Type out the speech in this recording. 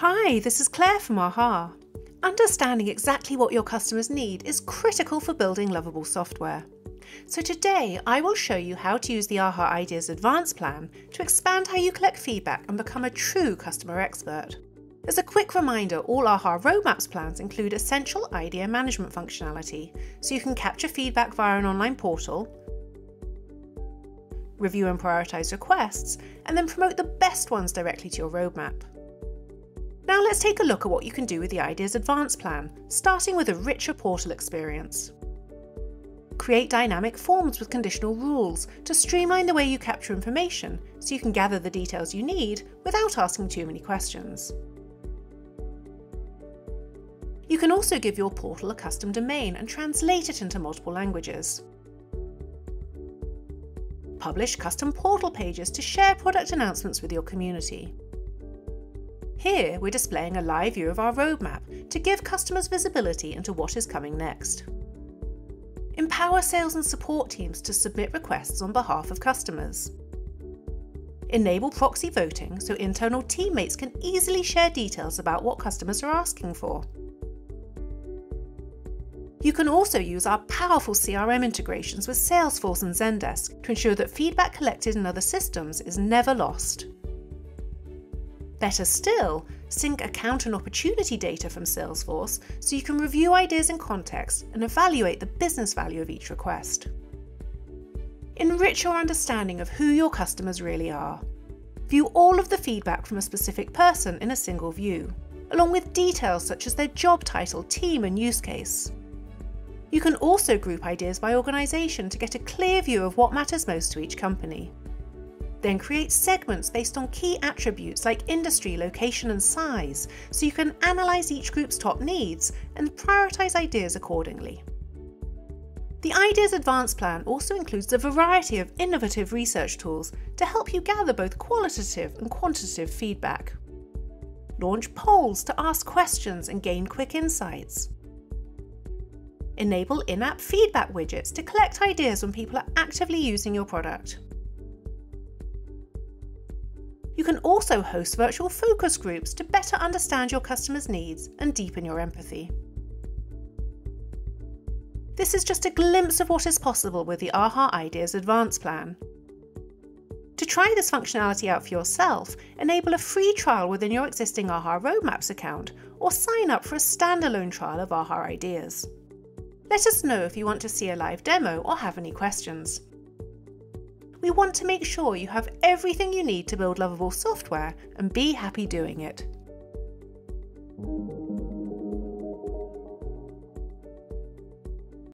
Hi, this is Claire from AHA. Understanding exactly what your customers need is critical for building lovable software. So today I will show you how to use the AHA Ideas Advanced Plan to expand how you collect feedback and become a true customer expert. As a quick reminder, all AHA Roadmaps plans include essential idea management functionality, so you can capture feedback via an online portal, review and prioritize requests, and then promote the best ones directly to your roadmap. Now let's take a look at what you can do with the Ideas Advanced Plan, starting with a richer portal experience. Create dynamic forms with conditional rules to streamline the way you capture information so you can gather the details you need without asking too many questions. You can also give your portal a custom domain and translate it into multiple languages. Publish custom portal pages to share product announcements with your community. Here we're displaying a live view of our roadmap to give customers visibility into what is coming next. Empower sales and support teams to submit requests on behalf of customers. Enable proxy voting so internal teammates can easily share details about what customers are asking for. You can also use our powerful CRM integrations with Salesforce and Zendesk to ensure that feedback collected in other systems is never lost. Better still, sync account and opportunity data from Salesforce so you can review ideas in context and evaluate the business value of each request. Enrich your understanding of who your customers really are. View all of the feedback from a specific person in a single view, along with details such as their job title, team, and use case. You can also group ideas by organisation to get a clear view of what matters most to each company. Then create segments based on key attributes like industry, location, and size, so you can analyse each group's top needs and prioritise ideas accordingly. The Ideas Advanced Plan also includes a variety of innovative research tools to help you gather both qualitative and quantitative feedback. Launch polls to ask questions and gain quick insights. Enable in-app feedback widgets to collect ideas when people are actively using your product. You can also host virtual focus groups to better understand your customers' needs and deepen your empathy. This is just a glimpse of what is possible with the AHA Ideas Advanced Plan. To try this functionality out for yourself, enable a free trial within your existing AHA Roadmaps account or sign up for a standalone trial of AHA Ideas. Let us know if you want to see a live demo or have any questions. We want to make sure you have everything you need to build lovable software and be happy doing it.